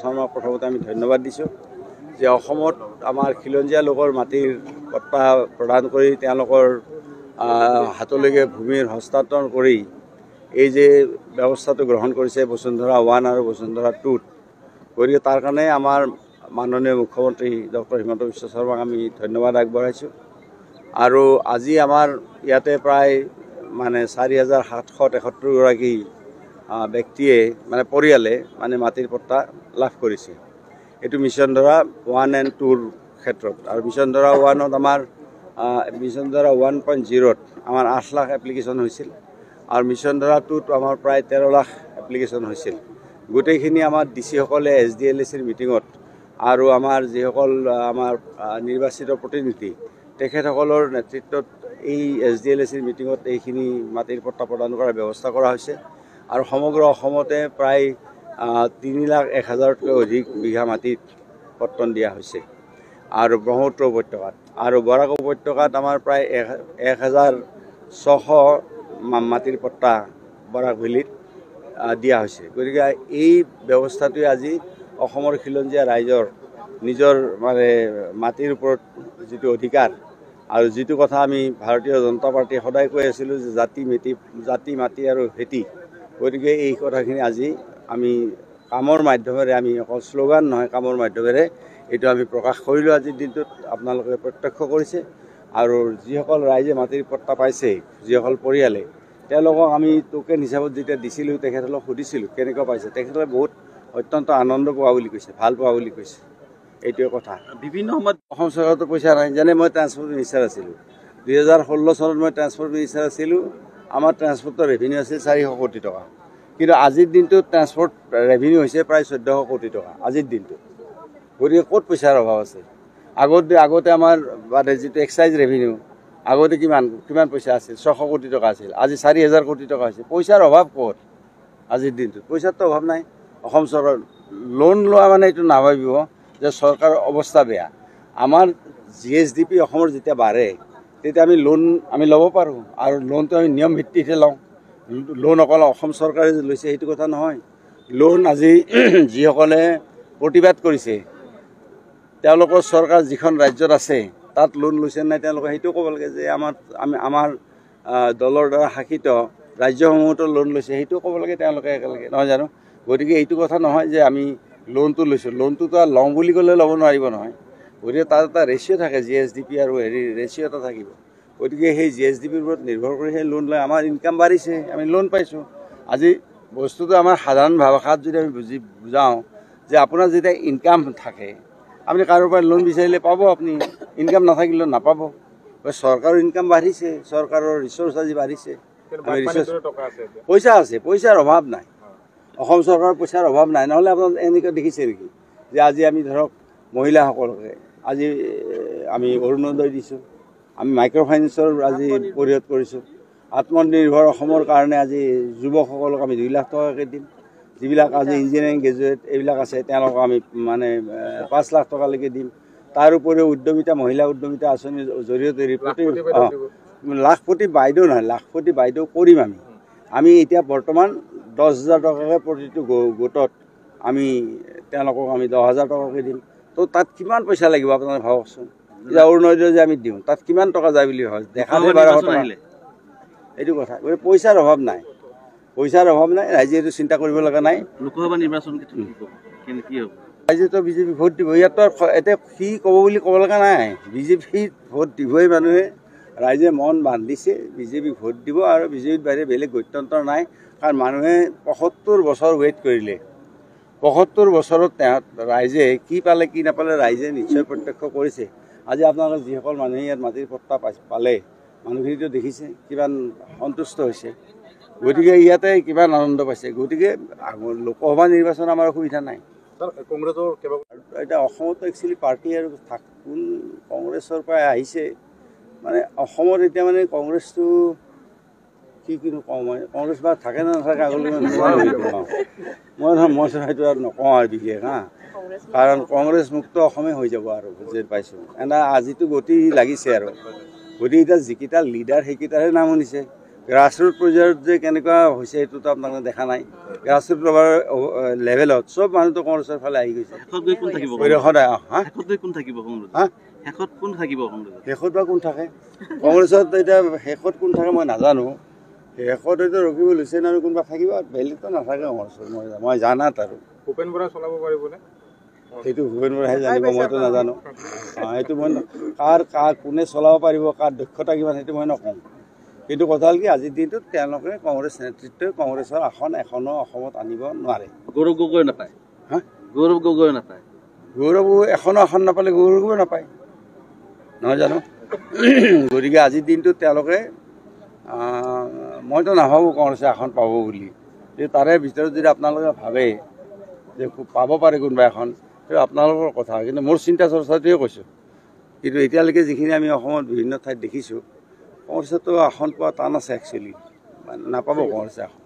শৰ্মাক প্ৰথমতে আমি ধন্যবাদ দিছোঁ যে অসমত আমাৰ খিলঞ্জীয়া লোকৰ মাটিৰ পট্টা প্ৰদান কৰি তেওঁলোকৰ হাতলৈকে ভূমিৰ হস্তান্তৰ কৰি এই যে ব্যৱস্থাটো গ্ৰহণ কৰিছে বসুন্ধৰা 1 আৰু বসুন্ধৰা 2 গতিকে তাৰ কাৰণে আমাৰ মাননীয় মুখ্যমন্ত্ৰী ডক্টৰ হিমন্ত বিশ্ব শৰ্মাক আমি ধন্যবাদ আগবঢ়াইছোঁ। আৰু আজি আমাৰ ইয়াতে প্ৰায় মানে 4773 গৰাকী ব্যক্তিয়ে মানে পৰিয়ালে মানে মাটিৰ পট্টা লাভ কৰিছে। এইটো মিছনধৰা 1 and 2ৰ ক্ষেত্ৰত আৰু মিছনধৰা 1ত আমাৰ মিছনধৰা 1.0ত আমাৰ 8 লাখ এপ্লিকেশ্যন হৈছিল আৰু মিছনধৰা 2ত আমাৰ প্ৰায় 13 লাখ এপ্লিকেশ্যন হৈছিল। গোটেইখিনি আমাৰ ডিচিসকলে SDLACৰ মিটিঙত আৰু আমাৰ যিসকল আমাৰ নিৰ্বাচিত প্ৰতিনিধি তেখেতসকলৰ নেতৃত্বত এই SDLACৰ মিটিঙত এইখিনি মাটিৰ পট্টা প্ৰদান কৰাৰ ব্যৱস্থা কৰা হৈছে আৰু সমগ্ৰ অসমতে প্ৰায় 3,01,000তকৈ অধিক বিঘা মাটিত পট্টন দিয়া হৈছে আৰু ব্ৰহ্মপুত্ৰ উপত্যকাত আৰু বৰাক উপত্যকাত আমাৰ প্ৰায় 1,600 মাটিৰ পট্টা বৰাক ভেলীত দিয়া হৈছে। গতিকে এই ব্যৱস্থাটোৱে আজি অসমৰ খিলঞ্জীয়া ৰাইজৰ নিজৰ মানে মাটিৰ ওপৰত যিটো অধিকাৰ আৰু যিটো কথা আমি ভাৰতীয় জনতা পাৰ্টীয়ে সদায় কৈ আছিলোঁ যে জাতি মাটি আৰু ভেটি, গতিকে এই কথাখিনি আজি আমি কামৰ মাধ্যমেৰে আমি অকল শ্লোগান নহয় কামৰ মাধ্যমেৰে এইটো আমি প্ৰকাশ কৰিলোঁ। আজিৰ দিনটোত আপোনালোকে প্ৰত্যক্ষ কৰিছে আৰু যিসকল ৰাইজে মাটিৰ পট্টা পাইছে যিসকল পৰিয়ালে তেওঁলোকক আমি টোকেন হিচাপত যেতিয়া দিছিলোঁ তেখেতসকলক সুধিছিলোঁ কেনেকুৱা পাইছে, তেখেতসকলে বহুত অত্যন্ত আনন্দ পোৱা বুলি কৈছে, ভাল পোৱা বুলি কৈছে। এইটোৱে কথা। বিভিন্ন সময়ত অসম চৰকাৰতো পইচা নাই। যেনে মই ট্ৰান্সপৰ্ট মিনিষ্টাৰ আছিলোঁ 2016 চনত মই ট্ৰান্সপৰ্ট মিনিষ্টাৰ আছিলোঁ। আমাৰ ট্ৰান্সপৰ্টৰ ৰেভিনিউ আছিল 400 কোটি টকা, কিন্তু আজিৰ দিনটোত ট্ৰান্সপৰ্ট ৰেভিনিউ হৈছে প্ৰায় 1400 কোটি টকা আজিৰ দিনটোত। গতিকে ক'ত পইচাৰ অভাৱ আছে? আগতে আমাৰ মানে যিটো এক্সাইজ ৰেভিনিউ আগতে কিমান পইচা আছিল? 600 কোটি টকা আছিল, আজি 4,000 কোটি টকা হৈছে। পইচাৰ অভাৱ ক'ত আজিৰ দিনটোত? পইচাৰতো অভাৱ নাই। অসম চৰকাৰ লোন লোৱা মানে এইটো নাভাবিব যে চৰকাৰৰ অৱস্থা বেয়া। আমাৰ GSDP অসমৰ যেতিয়া বাঢ়ে তেতিয়া আমি লোন ল'ব পাৰোঁ আৰু লোনটো আমি নিয়ম ভিত্তিতহে লওঁ। লোন অকল অসম চৰকাৰে যে লৈছে সেইটো কথা নহয়। লোন আজি যিসকলে প্ৰতিবাদ কৰিছে তেওঁলোকৰ চৰকাৰ যিখন ৰাজ্যত আছে তাত লোন লৈছে নাই তেওঁলোকে সেইটো ক'ব লাগে যে আমাৰ দলৰ দ্বাৰা শাসিত ৰাজ্যসমূহতো লোন লৈছে, সেইটো ক'ব লাগে তেওঁলোকে একেলগে, নহয় জানো? গতিকে এইটো কথা নহয় যে আমি লোনটো লৈছোঁ, লোনটোতো আৰু লওঁ বুলি ক'লে ল'ব নোৱাৰিব নহয়। গতিকে তাত এটা ৰেচিঅ' থাকে, GSDP আৰু ৰেচিঅ' এটা থাকিব। গতিকে সেই GSDPৰ ওপৰত নিৰ্ভৰ কৰি সেই লোন লৈ আমাৰ ইনকাম বাঢ়িছে, আমি লোন পাইছোঁ। আজি বস্তুটো আমাৰ সাধাৰণ ভাষাত যদি আমি বুজাওঁ যে আপোনাৰ যেতিয়া ইনকাম থাকে আপুনি কাৰোবাৰ পৰা লোন বিচাৰিলে পাব, আপুনি ইনকাম নাথাকিলেও নাপাব। চৰকাৰৰ ইনকাম বাঢ়িছে, চৰকাৰৰ ৰিচোৰ্চ আজি বাঢ়িছে, পইচা আছে, পইচাৰ অভাৱ নাই। অসম চৰকাৰৰ পইচাৰ অভাৱ নাই। নহ'লে আপোনাৰ এনেকৈ দেখিছে নেকি যে আজি আমি ধৰক মহিলাসকলকে আজি আমি অৰুণোদয় দিছোঁ, আমি মাইক্ৰ' ফাইনেন্সৰ আজি পৰিশোধ কৰিছোঁ, আত্মনিৰ্ভৰ অসমৰ কাৰণে আজি যুৱকসকলক আমি 2 লাখ টকাকৈ দিম। যিবিলাক আজি ইঞ্জিনিয়াৰিং গ্ৰেজুৱেট এইবিলাক আছে তেওঁলোকক আমি মানে 5 লাখ টকালৈকে দিম। তাৰ উপৰিও মহিলা উদ্যমিতা আঁচনিৰ জৰিয়তে লাখপতি বাইদেউ নহয়, লাখপতি বাইদেউ কৰিম আমি এতিয়া বৰ্তমান 10,000 টকাকৈ প্ৰতিটো গোটত আমি তেওঁলোকক আমি 10,000 টকাকৈ দিম। তো তাত কিমান পইচা লাগিব আপোনালোকে ভাবকচোন। এতিয়া অৰুণোদয় যে আমি দিওঁ তাত কিমান টকা যায় বুলি ভাবে? দেখালে 1200 টকা এইটো কথা। গতিকে পইচাৰ অভাৱ নাই, পইচাৰ অভাৱ নাই। ৰাইজে এইটো চিন্তা কৰিব লগা নাই। লোকসভা নিৰ্বাচন কি হ'ব? ৰাইজেতো বিজেপি ভোট দিব, ইয়াতো এতিয়া কি ক'ব বুলি ক'ব লগা নাই। বিজেপিত ভোট দিবই মানুহে, ৰাইজে মন বান্ধিছে, বিজেপিক ভোট দিব আৰু বিজেপিৰ বাহিৰে বেলেগ গত্যন্তৰ নাই। কাৰণ মানুহে 75 বছৰ ৱেইট কৰিলে, 75 বছৰত ৰাইজে কি পালে কি নাপালে ৰাইজে নিশ্চয় প্ৰত্যক্ষ কৰিছে। আজি আপোনালোকে যিসকল মানুহে ইয়াত মাটিৰ পট্টা পালে মানুহখিনিতো দেখিছে কিমান সন্তুষ্ট হৈছে, গতিকে ইয়াতে কিমান আনন্দ পাইছে। গতিকে লোকসভা নিৰ্বাচন আমাৰ অসুবিধা নাই। কংগ্ৰেছৰ এতিয়া অসমতো একচুৱেলি পাৰ্টি আৰু কোন কংগ্ৰেছৰ পৰা আহিছে মানে অসমত এতিয়া মানে কংগ্ৰেছটো কিনো কওঁ মই, কংগ্ৰেছ বা থাকে নে নাথাকে আগলৈ মই সেইটো আৰু নকওঁ আৰু বিশেষ কাৰণ কংগ্ৰেছ মুক্ত অসমে হৈ যাব আৰু বুজি পাইছোঁ। আজিতো গতি লাগিছে আৰু গতিকে এতিয়া যিকেইটা লিডাৰ সেইকেইটাৰহে নাম শুনিছে। গ্ৰাছৰুট পৰ্যায়ত যে কেনেকুৱা হৈছে এইটোতো আপোনালোকে দেখা নাই। গ্ৰাছৰুট লেভেলত চব মানুহটো কংগ্ৰেছৰ ফালে আহি গৈছে। শেষত গৈ কোন থাকিব সদায় শেষত গৈ কোন থাকিব কংগ্ৰেছ হা শেষত কোন থাকিব কংগ্ৰেছ শেষত বা কোন থাকে কংগ্ৰেছত এতিয়া শেষত কোন থাকে মই নাজানো। শেষত হয়তো ৰখিব লৈছে আৰু কোনোবা থাকিব বেলেগতো নাথাকে কংগ্ৰেছত মই জানাত আৰু ভূপেন বৰাই চলাব পাৰিবনে? সেইটো ভূপেন বৰাইহে জানিব মইতো নাজানো। সেইটো মই কাৰ কোনে চলাব পাৰিব কাৰ দক্ষতা কিমান সেইটো মই নকওঁ। কিন্তু কথা হ'ল কি আজিৰ দিনটোত তেওঁলোকে কংগ্ৰেছ নেতৃত্বই কংগ্ৰেছৰ আসন এখনো অসমত আনিব নোৱাৰে। গৌৰৱ গগৈ নাপায় হা গৌৰৱ গগৈ নাপায় গৌৰৱ এখনো আসন নাপালে গৌৰৱ গগৈ নাপায় নহয় জানো। গতিকে আজিৰ দিনটোত তেওঁলোকে মইতো নাভাবোঁ কংগ্ৰেছে আসন পাব বুলি। তাৰে ভিতৰত যদি আপোনালোকে ভাবে যে পাব পাৰে কোনোবা এখন সেইটো আপোনালোকৰ কথা। কিন্তু মোৰ চিন্তা চৰ্চাটোৱে কৈছোঁ। কিন্তু এতিয়ালৈকে যিখিনি আমি অসমত বিভিন্ন ঠাইত দেখিছোঁ কংগ্ৰেছতো আসন পোৱা টান আছে একচুৱেলি নাপাব কংগ্ৰেছে আসন।